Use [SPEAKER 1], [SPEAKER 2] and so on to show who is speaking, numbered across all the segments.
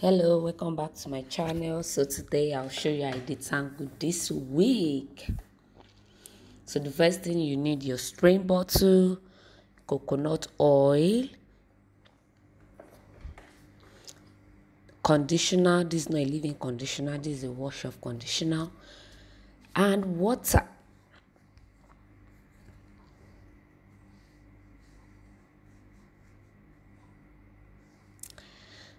[SPEAKER 1] Hello, welcome back to my channel. So today I'll show you how I detangle this week. So the first thing you need your spraying bottle, coconut oil, conditioner. This is not a leave-in conditioner, this is a wash-off conditioner, and water.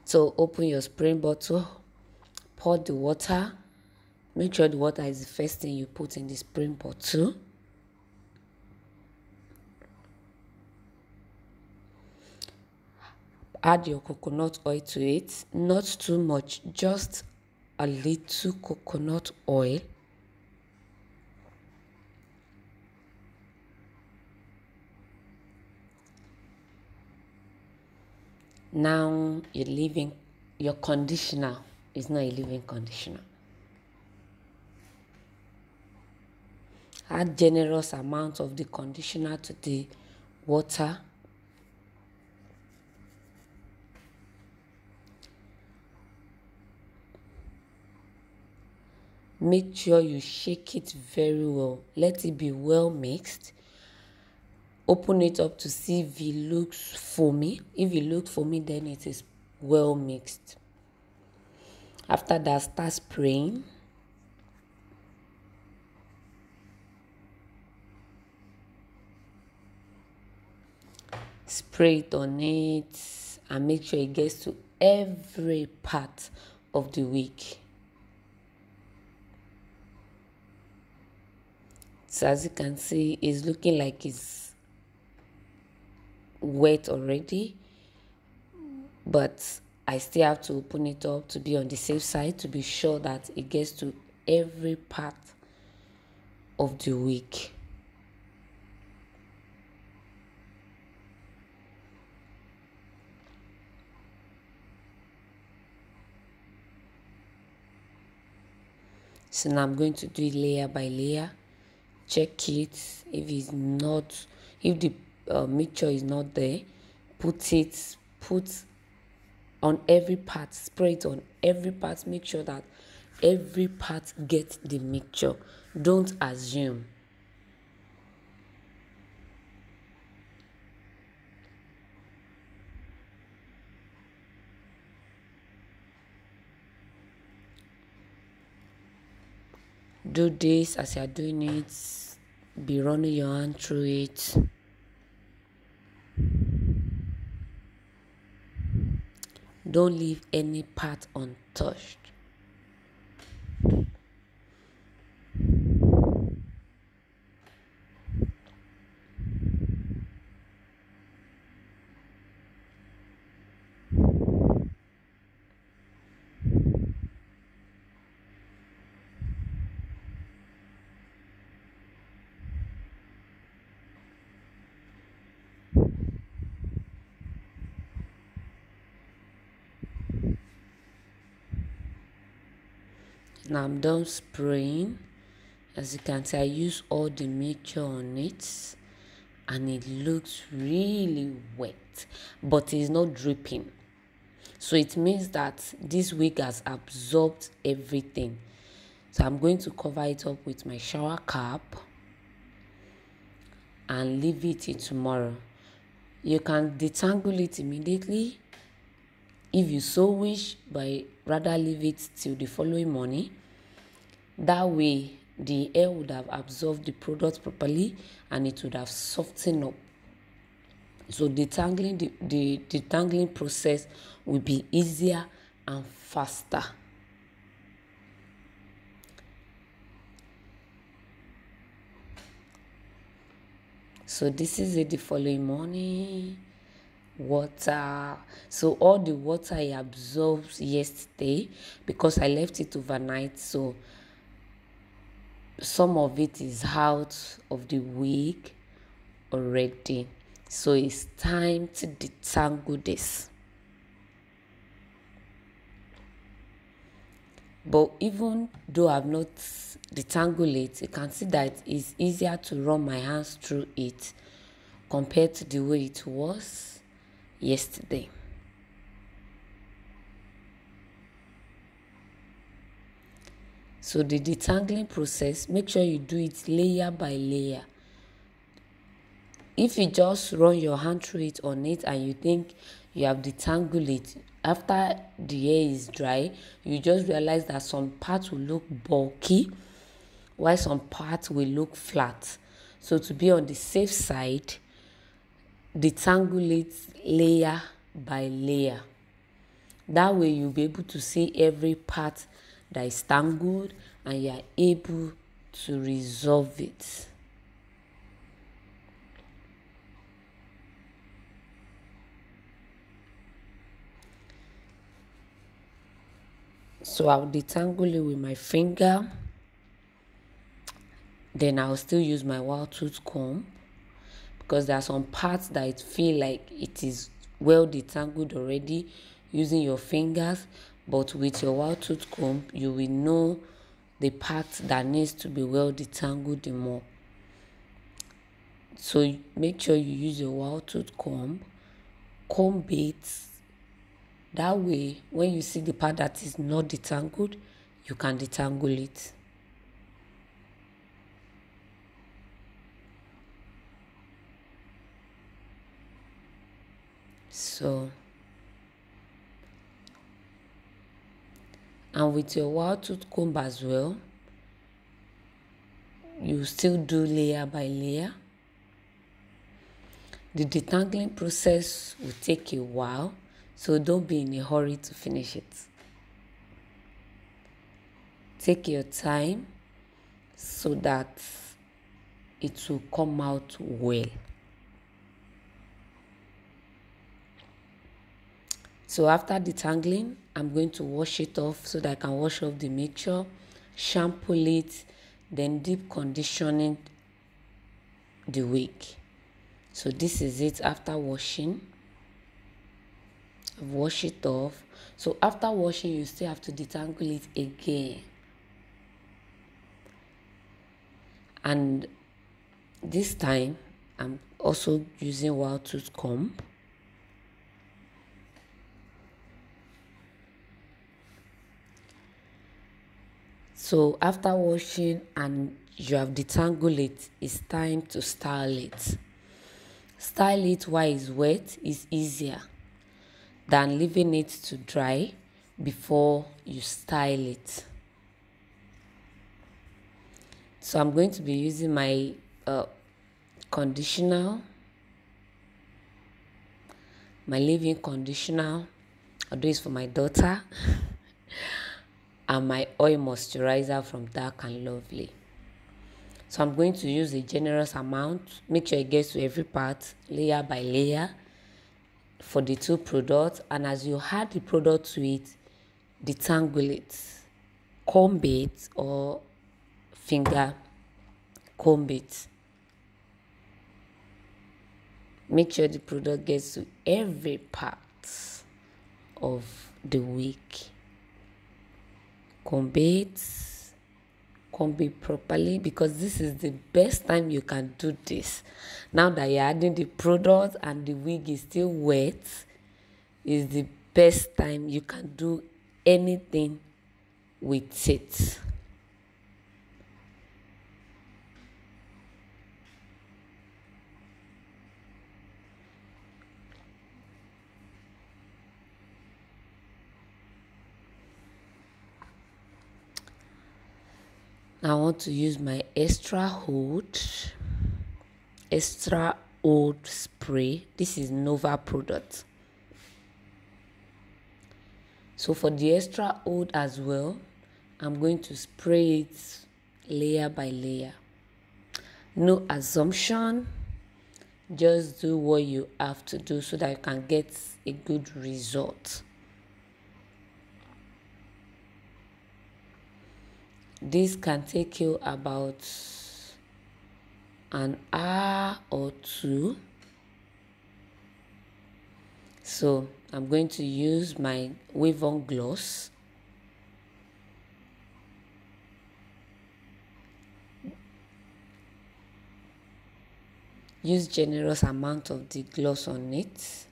[SPEAKER 1] So open your spraying bottle, pour the water. Make sure the water is the first thing you put in the spraying bottle. Add your coconut oil to it, not too much, just a little coconut oil. Now your conditioner is not a leave-in conditioner. Add generous amount of the conditioner to the water. Make sure you shake it very well. Let it be well mixed. Open it up to see if it looks foamy. If it looks foamy, then it is well mixed. After that, start spraying. Spray it on it and make sure it gets to every part of the wig. So as you can see, it's looking like it's wet already, but I still have to open it up to be on the safe side to be sure that it gets to every part of the wig. So now I'm going to do it layer by layer. Check it. If the mixture is not there, put on every part, spray it on every part. Make sure that every part gets the mixture. Don't assume. Do this as you are doing it. Be running your hand through it. Don't leave any part untouched. Now I'm done spraying. As you can see, I use all the mixture on it and it looks really wet, but it's not dripping. So it means that this wig has absorbed everything. So I'm going to cover it up with my shower cap and leave it till tomorrow. You can detangle it immediately if you so wish, but rather leave it till the following morning. That way the hair would have absorbed the product properly and it would have softened up. So detangling the detangling process will be easier and faster. So this is it the following morning. Water. So all the water I absorbed yesterday, because I left it overnight, so some of it is out of the wig already. So it's time to detangle this. But even though I've not detangled it, you can see that it's easier to run my hands through it compared to the way it was yesterday. So the detangling process, make sure you do it layer by layer. If you just run your hand through it on it and you think you have detangled it, after the hair is dry, you just realize that some parts will look bulky while some parts will look flat. So to be on the safe side, detangle it layer by layer. That way you'll be able to see every part that is tangled and you are able to resolve it. So I'll detangle it with my finger. Then I'll still use my wire tooth comb, because there are some parts that it feel like it is well detangled already using your fingers, but with your wire tooth comb you will know the part that needs to be well detangled the more. So make sure you use your wire tooth comb it. That way when you see the part that is not detangled, you can detangle it. So, and with your wire tooth comb as well, you still do layer by layer. The detangling process will take a while, so don't be in a hurry to finish it. Take your time so that it will come out well. So after detangling, I'm going to wash it off so that I can wash off the mixture, shampoo it, then deep conditioning the wig. So this is it after washing. Wash it off. So after washing, you still have to detangle it again. And this time, I'm also using wire tooth comb. So after washing and you have detangled it, it's time to style it. Style it while it's wet is easier than leaving it to dry before you style it. So I'm going to be using my conditioner, my leave-in conditioner. I'll do this for my daughter. And my oil moisturizer from Dark and Lovely. So I'm going to use a generous amount. Make sure it gets to every part, layer by layer, for the two products. And as you add the product to it, detangle it, comb it, or finger comb it. Make sure the product gets to every part of the wig. Comb it properly, because this is the best time you can do this. Now that you're adding the product and the wig is still wet, is the best time you can do anything with it. I want to use my extra old spray. This is Nova product. So for the extra old as well, I'm going to spray it layer by layer. No assumption, just do what you have to do so that you can get a good result. This can take you about an hour or two. So I'm going to use my wave-on gloss. Use generous amount of the gloss on it.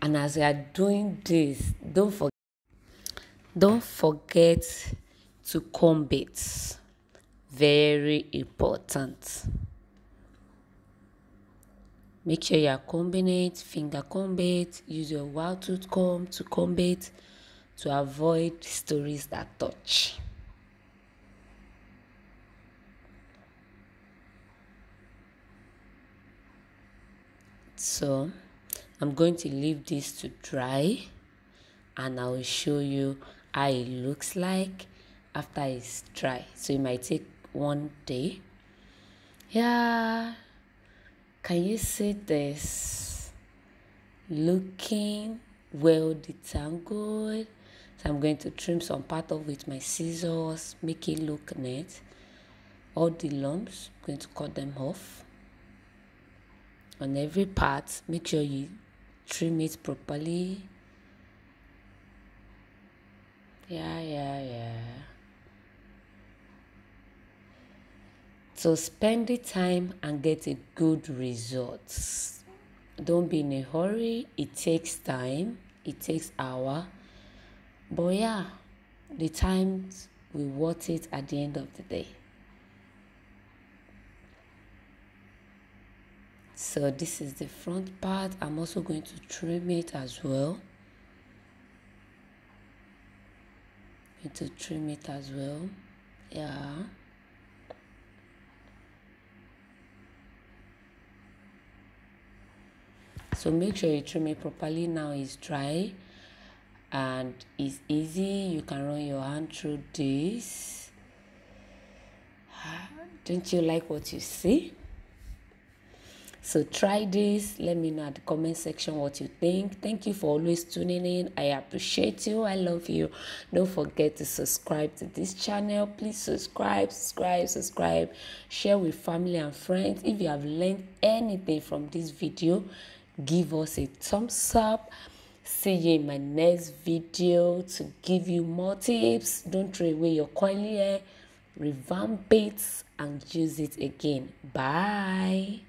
[SPEAKER 1] And as you are doing this, don't forget. Don't forget to comb it. Very important. Make sure you are combing it, finger comb it, use your wild tooth comb to comb it to avoid stories that touch. So I'm going to leave this to dry and I will show you how it looks like after it's dry. So it might take 1 day. Yeah, can you see this? Looking well detangled. So I'm going to trim some part of it with my scissors, make it look neat. All the lumps, I'm going to cut them off. On every part, make sure you trim it properly. Yeah. So spend the time and get a good results. Don't be in a hurry. It takes time. It takes hour. But yeah, the times will worth it at the end of the day. So this is the front part. I'm also going to trim it as well. Yeah. So make sure you trim it properly. Now it's dry and it's easy. You can run your hand through this. Don't you like what you see? So try this. Let me know at the comment section what you think. Thank you for always tuning in. I appreciate you. I love you. Don't forget to subscribe to this channel. Please subscribe. Share with family and friends. If you have learned anything from this video, give us a thumbs up. See you in my next video to give you more tips. Don't throw away your coily hair. Revamp it and use it again. Bye.